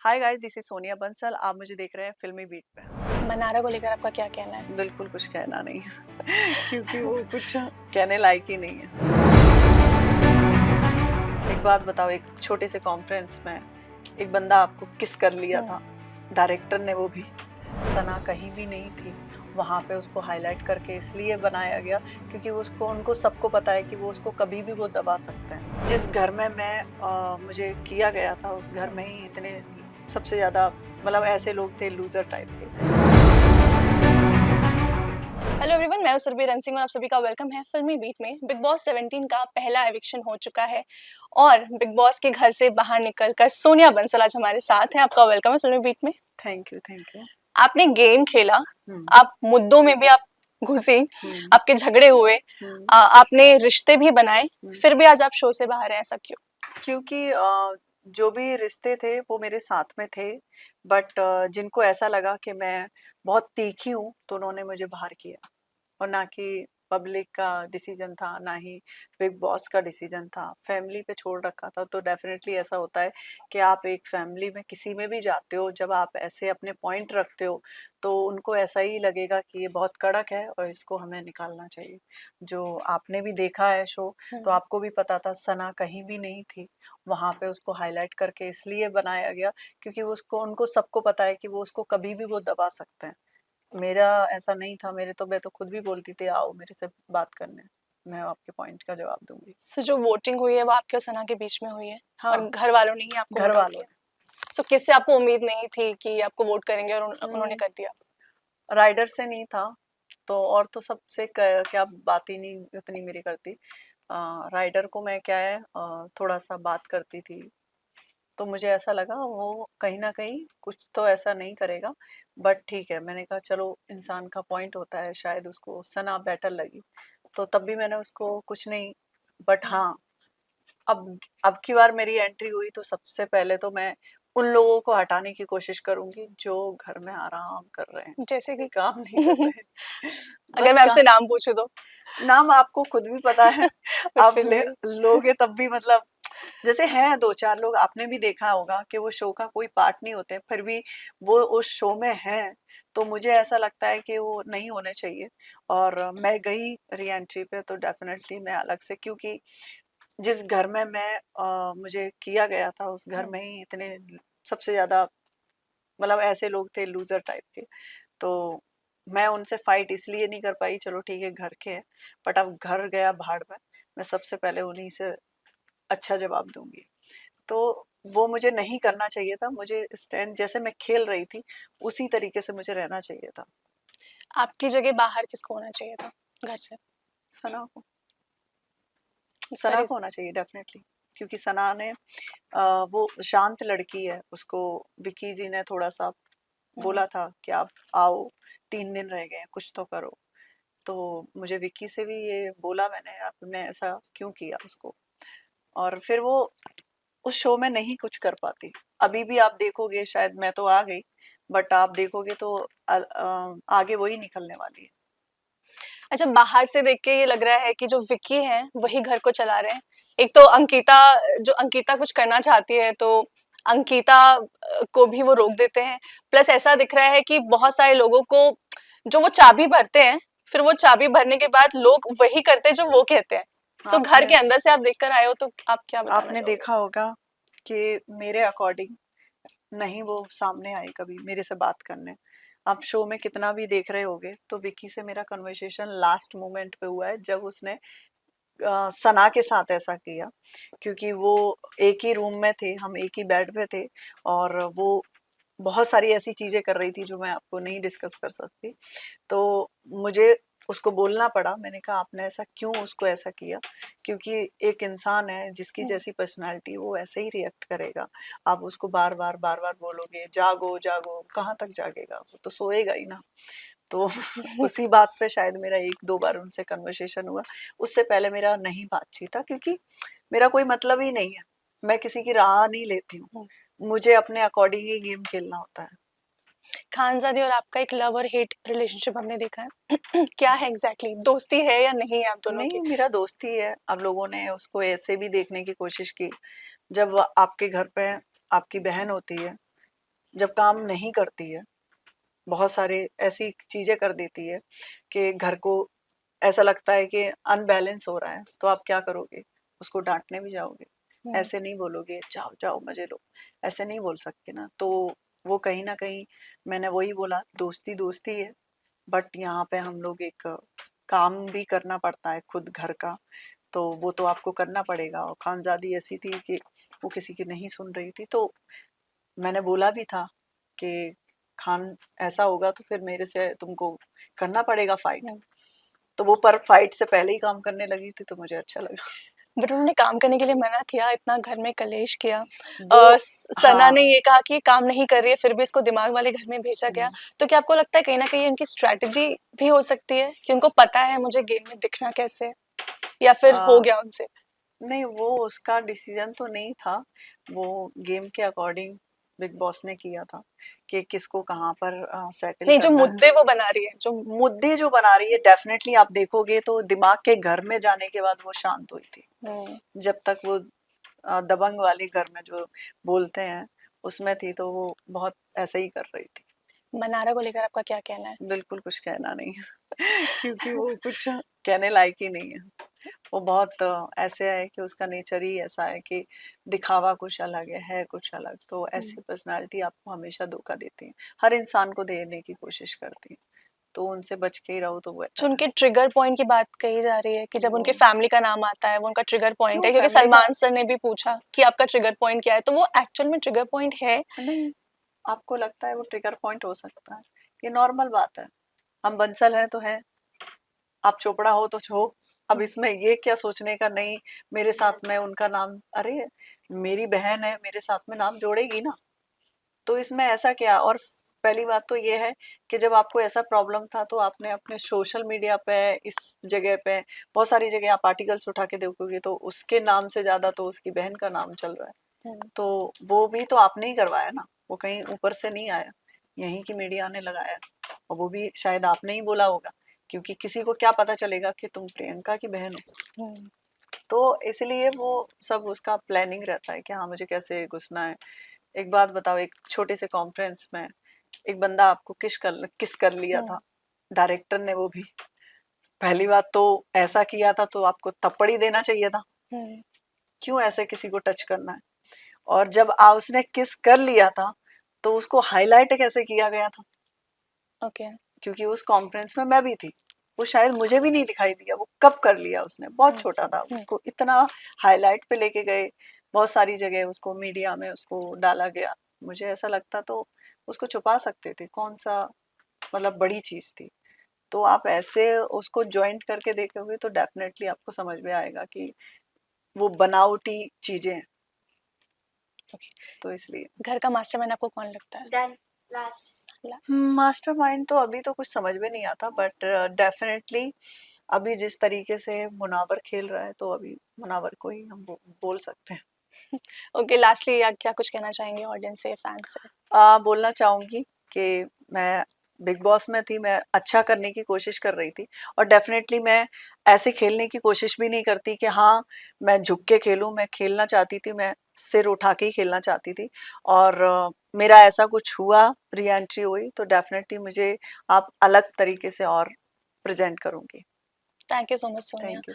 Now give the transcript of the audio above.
Hi guys, this is Sonia Bansal. आप मुझे देख रहे हैं फिल्मी बीट पे। मनारा को लेकर आपका क्या कहना है? बिल्कुल कुछ कहना नहीं है क्योंकि वो कुछ कहने लायक ही नहीं है। एक बात बताओ, एक छोटे से कॉन्फ्रेंस में एक बंदा आपको किस कर लिया था, डायरेक्टर ने, वो भी सना कहीं भी नहीं थी वहाँ पे। उसको हाईलाइट करके इसलिए बनाया गया क्योंकि उसको उनको सबको पता है कि वो उसको कभी भी वो दबा सकते हैं। जिस घर में मुझे किया गया था, उस घर में ही इतने सबसे ज़्यादा मतलब ऐसे लोग थे लूजर टाइप के। हेलो एवरीवन, मैं हूं सुरभि रन सिंह और आप सभी का वेलकम है फिल्मी बीट में। बिग बॉस 17 का पहला एविक्शन हो चुका है और बिग बॉस के घर से बाहर निकलकर सोनिया बंसल आज हमारे साथ हैं। आपका वेलकम है फिल्मी बीट में। Thank you thank you. आपने गेम खेला, आप मुद्दों में भी आप घुसी, आपके झगड़े हुए, आपने रिश्ते भी बनाए, फिर भी आज आप शो से बाहर हैं, ऐसा क्यों? क्योंकि जो भी रिश्ते थे वो मेरे साथ में थे, बट जिनको ऐसा लगा कि मैं बहुत तीखी हूँ तो उन्होंने मुझे बाहर किया। और ना कि पब्लिक का डिसीजन था, ना ही बिग बॉस का डिसीजन था। फैमिली पे छोड़ रखा था, तो डेफिनेटली ऐसा होता है कि आप एक फैमिली में किसी में भी जाते हो, जब आप ऐसे अपने पॉइंट रखते हो तो उनको ऐसा ही लगेगा कि ये बहुत कड़क है और इसको हमें निकालना चाहिए। जो आपने भी देखा है शो, तो आपको भी पता था सना कहीं भी नहीं थी वहाँ पे। उसको हाईलाइट करके इसलिए बनाया गया क्योंकि उसको उनको सबको पता है कि वो उसको कभी भी वो दबा सकते हैं। मेरा ऐसा नहीं था, मैं तो खुद भी बोलती थी आओ मेरे से बात करने, मैं आपके पॉइंट का जवाब दूंगी। सो जो वोटिंग हुई है वो आपके और सना के बीच में हुई है? हाँ, और घर वालों ने ही आपको घर वोट आउट वालों किया? सो किससे आपको उम्मीद नहीं थी कि आपको वोट करेंगे और उन्होंने ने कर दिया? राइडर से नहीं था, तो और तो सबसे क्या बात ही नहीं उतनी मेरी करती। राइडर को मैं क्या है थोड़ा सा बात करती थी, तो मुझे ऐसा लगा वो कहीं ना कहीं कुछ तो ऐसा नहीं करेगा। बट ठीक है, मैंने कहा चलो इंसान का पॉइंट होता है, शायद उसको सना बेटर लगी, तो तब भी मैंने उसको कुछ नहीं। बट हाँ, अब की बार मेरी एंट्री हुई तो सबसे पहले तो मैं उन लोगों को हटाने की कोशिश करूंगी जो घर में आराम कर रहे हैं, जैसे कोई कि काम नहीं कर रहे। अगर बस मैं का आपसे नाम पूछूं तो? नाम आपको खुद भी पता है। बट आप फिर भी लोगे तब भी, मतलब जैसे हैं दो चार लोग, आपने भी देखा होगा कि वो शो का कोई पार्ट नहीं होते, फिर भी वो उस शो में हैं, तो मुझे ऐसा लगता है कि वो नहीं होने चाहिए। और मैं गई री एंट्री पे तो डेफिनेटली मैं अलग से, क्योंकि जिस घर में मुझे किया गया था, उस घर में ही इतने सबसे ज्यादा मतलब ऐसे लोग थे लूजर टाइप के, तो मैं उनसे फाइट इसलिए नहीं कर पाई। चलो ठीक है, घर के हैं, बट अब घर गया भाड़ में, मैं सबसे पहले उन्हीं से अच्छा जवाब दूंगी। तो वो मुझे नहीं करना चाहिए था। मुझे स्टैंड जैसे मैं खेल रही थी उसी तरीके से मुझे रहना चाहिए था। आपकी जगह बाहर किसको होना चाहिए था घर से? सना को, इसका सना को रीजन? होना चाहिए डेफिनेटली, क्योंकि सना ने वो शांत लड़की है, उसको विकी जी ने थोड़ा सा बोला था कि आप आओ, 3 दिन रह गए हैं, कुछ तो करो। तो मुझे विक्की से भी ये बोला मैंने, आपने ऐसा क्यों किया उसको। और फिर वो उस शो में नहीं कुछ कर पाती। अभी भी आप देखोगे, शायद मैं तो आ गई, बट आप देखोगे तो आगे वही निकलने वाली है। अच्छा, बाहर से देख के ये लग रहा है कि जो विक्की हैं वही घर को चला रहे हैं। एक तो अंकिता, जो अंकिता कुछ करना चाहती है तो अंकिता को भी वो रोक देते हैं। प्लस ऐसा दिख रहा है कि बहुत सारे लोगों को जो वो चाबी भरते हैं, फिर वो चाबी भरने के बाद लोग वही करते हैं जो वो कहते हैं। सो घर आपने के अंदर से आप देख कर आए हो तो आप क्या बताना आपने चाहोगे? देखा होगा कि मेरे अकॉर्डिंग नहीं वो सामने आई कभी मेरे से बात करने। आप शो में कितना भी देख रहे होगे तो विक्की से मेरा कन्वर्सेशन लास्ट मोमेंट पे हुआ है, जब उसने सना के साथ ऐसा किया, क्योंकि वो एक ही रूम में थे, हम एक ही बेड पे थे, और वो बहुत सारी ऐसी चीजें कर रही थी जो मैं आपको नहीं डिस्कस कर सकती। तो मुझे उसको बोलना पड़ा। मैंने कहा आपने ऐसा क्यों उसको ऐसा किया, क्योंकि एक इंसान है जिसकी जैसी पर्सनालिटी, वो ऐसे ही रिएक्ट करेगा। आप उसको बार बार बोलोगे जागो जागो, कहाँ तक जागेगा, वो तो सोएगा ही ना। तो उसी बात पे शायद मेरा 1-2 बार उनसे कन्वर्सेशन हुआ। उससे पहले मेरा नहीं बातचीत था, क्योंकि मेरा कोई मतलब ही नहीं है। मैं किसी की राह नहीं लेती हूँ, मुझे अपने अकॉर्डिंग ही गेम खेलना होता है। खानजादी और आपका एक लव और हेट रिलेशनशिप हमने देखा है। क्या है एग्जैक्टली exactly? दोस्ती है या नहीं है आप दोनों की? नहीं, मेरा दोस्त ही है। अब लोगों ने उसको ऐसे भी देखने की कोशिश की। जब आपके घर पे आपकी बहन होती है जब काम नहीं करती है, बहुत सारे ऐसी चीजें कर देती है कि घर को ऐसा लगता है कि अनबैलेंस हो रहा है, तो आप क्या करोगे? उसको डांटने भी जाओगे? हम्म, ऐसे नहीं बोलोगे जाओ जाओ मजे लो, ऐसे नहीं बोल सकते ना। तो वो कहीं ना कहीं, मैंने वही बोला, दोस्ती दोस्ती है, बट यहाँ पे हम लोग एक काम भी करना पड़ता है खुद घर का, तो वो तो आपको करना पड़ेगा। और खानजादी ऐसी थी कि वो किसी की नहीं सुन रही थी, तो मैंने बोला भी था कि खान ऐसा होगा तो फिर मेरे से तुमको करना पड़ेगा फाइट। हम्म। तो वो पर फाइट से पहले ही काम करने लगी थी, तो मुझे अच्छा लगा। बट उन्होंने काम करने के लिए मना किया, इतना घर में कलेश किया। वो सना हाँ। ने ये कहा कि ये काम नहीं कर रही है, फिर भी इसको दिमाग वाले घर में भेजा गया। हम्म, तो क्या आपको लगता है कहीं ना कहीं उनकी स्ट्रैटेजी भी हो सकती है कि उनको पता है मुझे गेम में दिखना कैसे है, या फिर हो आ, गया उनसे? नहीं, वो उसका डिसीजन तो नहीं था, वो गेम के अकॉर्डिंग बिग बॉस ने किया था कि किसको कहाँ पर सेटल नहीं, जो करना है। मुद्दे वो बना रही है, जो मुद्दे जो बना रही है, डेफिनेटली आप देखोगे तो दिमाग के घर में जाने के बाद वो शांत हुई थी। हम्म, जब तक वो दबंग वाले घर में जो बोलते हैं उसमें थी, तो वो बहुत ऐसे ही कर रही थी। मनारा को लेकर आपका क्या कहना है? बिल्कुल कुछ कहना नहीं है क्योंकि वो कुछ कहने लायक ही नहीं है। वो बहुत ऐसे है कि उसका नेचर ही ऐसा है कि दिखावा कुछ अलग है कुछ अलग। तो हम्म। ऐसी पर्सनालिटी आपको हमेशा धोखा देती है, हर इंसान को देने की कोशिश करती है, तो उनसे बच के ही रहो तो जो बेटर है। उनके ट्रिगर पॉइंट की बात कही जा रही है कि जब वो उनके फैमिली का नाम आता है वो उनका ट्रिगर पॉइंट क्यों है, क्योंकि फैमिली का? सलमान सर ने भी पूछा कि आपका ट्रिगर पॉइंट क्या है, तो वो एक्चुअल में ट्रिगर पॉइंट है? नहीं, आपको लगता है वो ट्रिगर पॉइंट हो सकता है? ये नॉर्मल बात है, हम बंसल हैं तो हैं, आप चोपड़ा हो तो हो। अब इसमें ये क्या सोचने का, नहीं मेरे साथ में उनका नाम, अरे मेरी बहन है, मेरे साथ में नाम जोड़ेगी ना, तो इसमें ऐसा क्या? और पहली बात तो ये है कि जब आपको ऐसा प्रॉब्लम था तो आपने अपने सोशल मीडिया पे, इस जगह पे, बहुत सारी जगह आप आर्टिकल्स उठा के देखोगे तो उसके नाम से ज्यादा तो उसकी बहन का नाम चल रहा है। हम्म, तो वो भी तो आपने ही करवाया ना, वो कहीं ऊपर से नहीं आया, यहीं की मीडिया ने लगाया। और वो भी शायद आपने ही बोला होगा, क्योंकि किसी को क्या पता चलेगा कि तुम प्रियंका की बहन हो। हम्म, तो इसलिए वो सब उसका प्लानिंग रहता है कि हाँ मुझे कैसे घुसना है। एक बात बताओ, एक छोटे से कॉन्फ्रेंस में एक बंदा आपको किस कर लिया हम्म, था, डायरेक्टर ने, वो भी। पहली बात तो ऐसा किया था तो आपको थप्पड़ ही देना चाहिए था, हम्म, क्यों ऐसे किसी को टच करना है? और जब उसने किस कर लिया था तो उसको हाईलाइट कैसे किया गया था? ओके, क्योंकि उस कॉन्फ्रेंस में मैं भी थी, वो शायद मुझे भी नहीं दिखाई दिया वो कब कर लिया उसने, बहुत हम्म, छोटा था, हम्म, उसको इतना हाईलाइट पे लेके गए, बहुत सारी जगह उसको मीडिया में उसको डाला गया। मुझे ऐसा लगता तो उसको छुपा सकते थे, कौन सा मतलब बड़ी चीज थी। तो आप ऐसे उसको ज्वाइंट करके देखोगे तो डेफिनेटली आपको समझ में आएगा कि वो बनावटी चीजें हैं, ओके। तो इसलिए। घर का मास्टरमाइंड आपको कौन लगता है? Done last. लास्ट। मास्टरमाइंड तो अभी तो कुछ समझ में नहीं आता, बट डेफिनेटली अभी जिस तरीके से मुनावर खेल रहा है तो अभी मुनावर को ही हम बोल सकते हैं। ओके, लास्टली आप क्या कुछ कहना चाहेंगे ऑडियंस से, फैंस से? बोलना चाहूंगी कि मैं बिग बॉस में थी, मैं अच्छा करने की कोशिश कर रही थी, और डेफिनेटली मैं ऐसे खेलने की कोशिश भी नहीं करती कि हाँ मैं झुक के खेलूं। मैं खेलना चाहती थी, मैं सिर उठा के ही खेलना चाहती थी। और मेरा ऐसा कुछ हुआ, री एंट्री हुई, तो डेफिनेटली मुझे आप अलग तरीके से और प्रेजेंट करूंगी। Thank you so much thank Sonia. You.